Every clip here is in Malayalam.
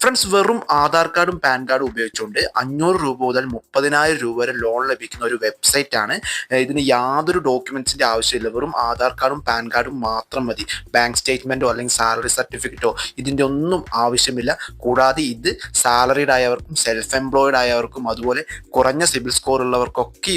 ഫ്രണ്ട്സ്, വെറും ആധാർ കാർഡും പാൻ കാർഡും ഉപയോഗിച്ചുകൊണ്ട് 500 രൂപ മുതൽ 30,000 രൂപ വരെ ലോൺ ലഭിക്കുന്ന ഒരു വെബ്സൈറ്റ് ആണ്. ഇതിന് യാതൊരു ഡോക്യുമെന്റ്സിന്റെ ആവശ്യമില്ല. വെറും ആധാർ കാർഡും പാൻ കാർഡും മാത്രം മതി. ബാങ്ക് സ്റ്റേറ്റ്മെന്റോ അല്ലെങ്കിൽ സാലറി സർട്ടിഫിക്കറ്റോ ഇതിന്റെ ഒന്നും ആവശ്യമില്ല. കൂടാതെ ഇത് സാലറീഡ് ആയവർക്കും സെൽഫ് എംപ്ലോയിഡ് ആയവർക്കും അതുപോലെ കുറഞ്ഞ സിബിൽ സ്കോർ ഉള്ളവർക്കൊക്കെ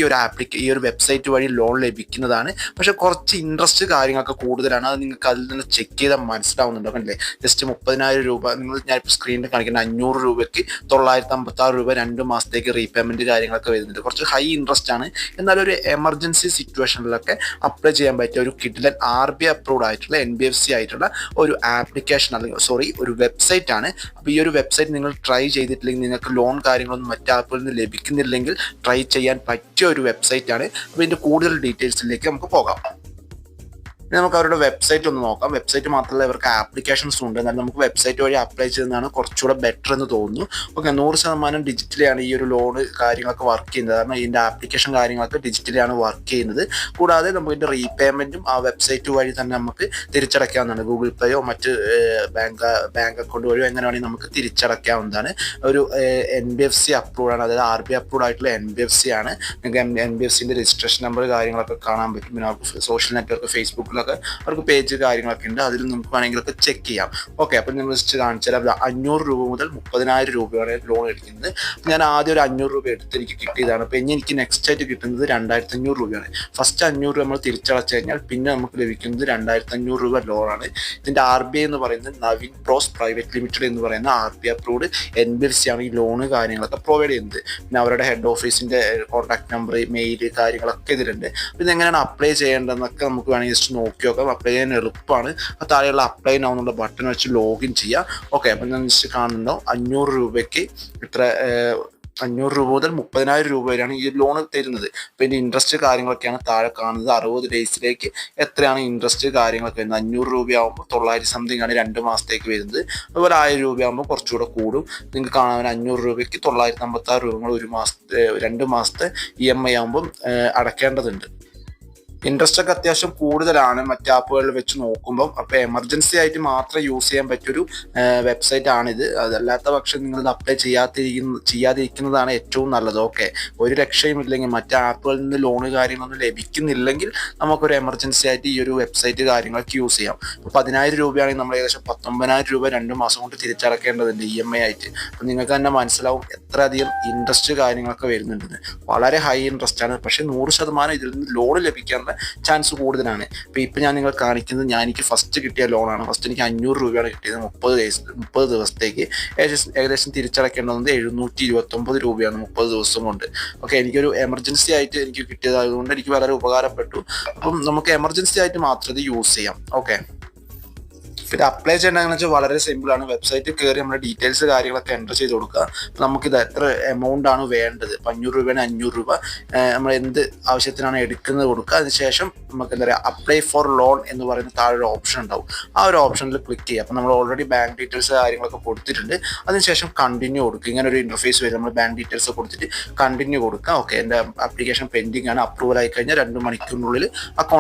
ഈ ഒരു വെബ്സൈറ്റ് വഴി ലോൺ ലഭിക്കുന്നതാണ്. പക്ഷെ കുറച്ച് ഇൻട്രസ്റ്റ് കാര്യങ്ങളൊക്കെ കൂടുതലാണ്. അത് നിങ്ങൾക്ക് അതിൽ നിന്ന് ചെക്ക് ചെയ്താൽ മനസ്സിലാവുന്നുണ്ടോ? അല്ലേ, ജസ്റ്റ് 30,000 രൂപ ഞാനിപ്പോൾ സ്ക്രീനിൽ കാണിക്കുന്ന 500 രൂപയ്ക്ക് 956 രൂപ 2 മാസത്തേക്ക് റീപേയ്മെന്റ് കാര്യങ്ങളൊക്കെ വരുന്നുണ്ട്. കുറച്ച് ഹൈ ഇൻട്രസ്റ്റ് ആണ്. എന്നാൽ ഒരു എമർജൻസി സിറ്റുവേഷനിലൊക്കെ അപ്ലൈ ചെയ്യാൻ പറ്റിയ ഒരു കിഡിലൻ RBI അപ്രൂവ്ഡ് ആയിട്ടുള്ള NBFC ആയിട്ടുള്ള ഒരു ആപ്ലിക്കേഷൻ അല്ലെങ്കിൽ ഒരു വെബ്സൈറ്റ് ആണ്. അപ്പോൾ ഈ ഒരു വെബ്സൈറ്റ് നിങ്ങൾ ട്രൈ ചെയ്തിട്ടില്ലെങ്കിൽ, നിങ്ങൾക്ക് ലോൺ കാര്യങ്ങളൊന്നും മറ്റ് ആപ്പുകളിൽ നിന്ന് ലഭിക്കുന്നില്ലെങ്കിൽ ട്രൈ ചെയ്യാൻ പറ്റിയ ഒരു വെബ്സൈറ്റ് ആണ്. അപ്പോൾ ഇതിൻ്റെ കൂടുതൽ ഡീറ്റെയിൽസിലേക്ക് നമുക്ക് പോകാം. ഇനി നമുക്ക് അവരുടെ വെബ്സൈറ്റ് ഒന്ന് നോക്കാം. വെബ്സൈറ്റ് മാത്രമല്ല, ഇവർക്ക് ആപ്ലിക്കേഷൻസും ഉണ്ട്. എന്നാൽ നമുക്ക് വെബ്സൈറ്റ് വഴി അപ്ലൈ ചെയ്യുന്നതാണ് കുറച്ചുകൂടെ ബെറ്റർ എന്ന് തോന്നുന്നു. ഓക്കെ, 100% ഡിജിറ്റലിയാണ് ഈ ഒരു ലോണ് കാര്യങ്ങളൊക്കെ വർക്ക് ചെയ്യുന്നത്. കാരണം ഇതിൻ്റെ ആപ്ലിക്കേഷൻ കാര്യങ്ങളൊക്കെ ഡിജിറ്റലിയാണ് വർക്ക് ചെയ്യുന്നത്. കൂടാതെ നമുക്ക് ഇതിൻ്റെ റീപേയ്മെൻറ്റും ആ വെബ്സൈറ്റ് വഴി തന്നെ നമുക്ക് തിരിച്ചടയ്ക്കാവുന്നതാണ്. ഗൂഗിൾ പേയോ മറ്റ് ബാങ്ക് അക്കൗണ്ട് വഴിയോ എങ്ങനെ വേണമെങ്കിൽ നമുക്ക് തിരിച്ചടയ്ക്കാവുന്നതാണ്. ഒരു NBFC അപ്രൂവ്ഡ് ആണ്, അതായത് RBI അപ്രൂവ്ഡ് ആയിട്ടുള്ള NBFC ആണ്. നിങ്ങൾക്ക് NBFCൻ്റെ രജിസ്ട്രേഷൻ നമ്പർ കാര്യങ്ങളൊക്കെ കാണാൻ പറ്റും. പിന്നെ അവർക്ക് സോഷ്യൽ നെറ്റ്വർക്ക് ഫേസ്ബുക്കിൽ അവർക്ക് പേജ് കാര്യങ്ങളൊക്കെ ഉണ്ട്. അതിൽ നമുക്ക് വേണമെങ്കിലൊക്കെ ചെക്ക് ചെയ്യാം. ഓക്കെ, അപ്പം നമ്മൾ ജസ്റ്റ് കാണിച്ചാൽ 500 രൂപ മുതൽ 30,000 രൂപയാണ് ലോൺ എടുക്കുന്നത്. ഞാൻ ആദ്യം ഒരു 500 രൂപ എടുത്ത് എനിക്ക് കിട്ടിയതാണ്. അപ്പോൾ ഇനി എനിക്ക് നെക്സ്റ്റ് ആയിട്ട് കിട്ടുന്നത് 2,500 രൂപയാണ്. ഫസ്റ്റ് 500 രൂപ നമ്മൾ തിരിച്ചടച്ചു കഴിഞ്ഞാൽ പിന്നെ നമുക്ക് ലഭിക്കുന്നത് 2,500 രൂപ ലോണാണ്. ഇതിൻ്റെ RBI എന്ന് പറയുന്നത് നവീൻ പ്രോസ് പ്രൈവറ്റ് ലിമിറ്റഡ് എന്ന് പറയുന്ന RBI അപ്രൂവ്ഡ് NBFC ആണ് ഈ ലോണ് കാര്യങ്ങളൊക്കെ പ്രൊവൈഡ് ചെയ്യുന്നത്. പിന്നെ അവരുടെ ഹെഡ് ഓഫീസിൻ്റെ കോൺടാക്ട് നമ്പർ, മെയിൽ കാര്യങ്ങളൊക്കെ ഇതിലുണ്ട്. പിന്നെ എങ്ങനെയാണ് അപ്ലൈ ചെയ്യേണ്ടതെന്നൊക്കെ നമുക്ക് വേണമെങ്കിൽ ജസ്റ്റ് നോക്കി നോക്കാം. അപ്ലൈ ചെയ്യാൻ എളുപ്പമാണ്. താഴെയുള്ള അപ്ലൈ നൗ എന്നുള്ള ബട്ടൺ വെച്ച് ലോഗിൻ ചെയ്യാം. ഓക്കെ, അപ്പം ഞാൻ ജസ്റ്റ് കാണുന്നുണ്ടോ 500 രൂപയ്ക്ക് 500 രൂപ മുതൽ 30,000 രൂപ വരെയാണ് ഈ ലോൺ തരുന്നത്. അപ്പോൾ ഇതിൻ്റെ ഇൻട്രസ്റ്റ് കാര്യങ്ങളൊക്കെയാണ് താഴെ കാണുന്നത്. 60 ഡേയ്സിലേക്ക് എത്രയാണ് ഇൻട്രസ്റ്റ് കാര്യങ്ങളൊക്കെ വരുന്നത്. 500 രൂപയാകുമ്പോൾ 900 സംതിങ് ആണ് 2 മാസത്തേക്ക് വരുന്നത്. അതുപോലെ 1000 രൂപയാകുമ്പോൾ കുറച്ചുകൂടെ കൂടും. നിങ്ങൾക്ക് കാണാൻ 500 രൂപയ്ക്ക് 956 രൂപ ഒരു മാസത്തെ 2 മാസത്തെ EMI ആകുമ്പം അടയ്ക്കേണ്ടതുണ്ട്. ഇൻട്രസ്റ്റ് ഒക്കെ അത്യാവശ്യം കൂടുതലാണ് മറ്റ് ആപ്പുകളിൽ വെച്ച് നോക്കുമ്പോൾ. അപ്പോൾ എമർജൻസി ആയിട്ട് മാത്രം യൂസ് ചെയ്യാൻ പറ്റിയൊരു വെബ്സൈറ്റ് ആണിത്. അതല്ലാത്ത പക്ഷം നിങ്ങളിത് അപ്ലൈ ചെയ്യാതിരിക്കുന്നതാണ് ഏറ്റവും നല്ലത്. ഓക്കെ, ഒരു രക്ഷയും ഇല്ലെങ്കിൽ മറ്റ് ആപ്പുകളിൽ നിന്ന് ലോണ് കാര്യങ്ങളൊന്നും ലഭിക്കുന്നില്ലെങ്കിൽ നമുക്കൊരു എമർജൻസി ആയിട്ട് ഈ ഒരു വെബ്സൈറ്റ് കാര്യങ്ങളൊക്കെ യൂസ് ചെയ്യാം. ഇപ്പോൾ 10,000 രൂപയാണെങ്കിൽ നമ്മൾ ഏകദേശം 19,000 രൂപ 2 മാസം കൊണ്ട് തിരിച്ചടക്കേണ്ടതുണ്ട് EMI ആയിട്ട്. അപ്പോൾ നിങ്ങൾക്ക് തന്നെ മനസ്സിലാവും എത്ര അധികം ഇൻട്രസ്റ്റ് കാര്യങ്ങളൊക്കെ വരുന്നുണ്ടെന്ന്. വളരെ ഹൈ ഇൻട്രസ്റ്റ് ആണ്. പക്ഷേ 100% ഇതിൽ നിന്ന് ലോൺ ലഭിക്കാൻ ചാൻസ് കൂടുതലാണ്. ഇപ്പം ഞാൻ നിങ്ങൾ കാണിക്കുന്നത് എനിക്ക് ഫസ്റ്റ് കിട്ടിയ ലോണാണ്. ഫസ്റ്റ് എനിക്ക് 500 രൂപയാണ് കിട്ടിയത്. 30 ദിവസത്തേക്ക് ഏകദേശം തിരിച്ചടക്കേണ്ടത് 729 രൂപയാണ് 30 ദിവസം കൊണ്ട്. ഓക്കെ, എനിക്കൊരു എമർജൻസി ആയിട്ട് എനിക്ക് കിട്ടിയതായതുകൊണ്ട് എനിക്ക് വളരെ ഉപകാരപ്പെട്ടു. അപ്പം നമുക്ക് എമർജൻസി ആയിട്ട് മാത്രം ഇത് യൂസ് ചെയ്യാം. ഓക്കെ, പിന്നെ അപ്ലൈ ചെയ്യേണ്ടതെന്ന് വെച്ചാൽ വളരെ സിമ്പിളാണ്. വെബ്സൈറ്റിൽ കയറി നമ്മുടെ ഡീറ്റെയിൽസ് കാര്യങ്ങളൊക്കെ എൻ്റർ ചെയ്ത് കൊടുക്കുക. അപ്പോൾ നമുക്കിത് എത്ര എമൗണ്ട് ആണ് വേണ്ടത്, 500 രൂപയാണ് 500 രൂപ നമ്മൾ എന്ത് ആവശ്യത്തിനാണ് എടുക്കുന്നത് കൊടുക്കുക. അതിനുശേഷം നമുക്ക് എന്താ പറയുക, അപ്ലൈ ഫോർ ലോൺ എന്ന് പറയുന്ന താഴെ ഒരു ഓപ്ഷൻ ഉണ്ടാവും. ആ ഒരു ഓപ്ഷനിൽ ക്ലിക്ക് ചെയ്യുക. അപ്പോൾ നമ്മൾ ഓൾറെഡി ബാങ്ക് ഡീറ്റെയിൽസ് കാര്യങ്ങളൊക്കെ കൊടുത്തിട്ടുണ്ട്. അതിനുശേഷം കണ്ടിന്യൂ കൊടുക്കുക. ഇങ്ങനെ ഒരു ഇൻ്റർഫേസ് വരും. നമ്മൾ ബാങ്ക് ഡീറ്റെയിൽസ് കൊടുത്തിട്ട് കണ്ടിന്യൂ കൊടുക്കുക. ഓക്കെ, എൻ്റെ ആപ്ലിക്കേഷൻ പെൻഡിങ് ആണ്. അപ്രൂവൽ ആയി കഴിഞ്ഞാൽ 2 മണിക്കൂറിനുള്ളിൽ അക്കൗണ്ട്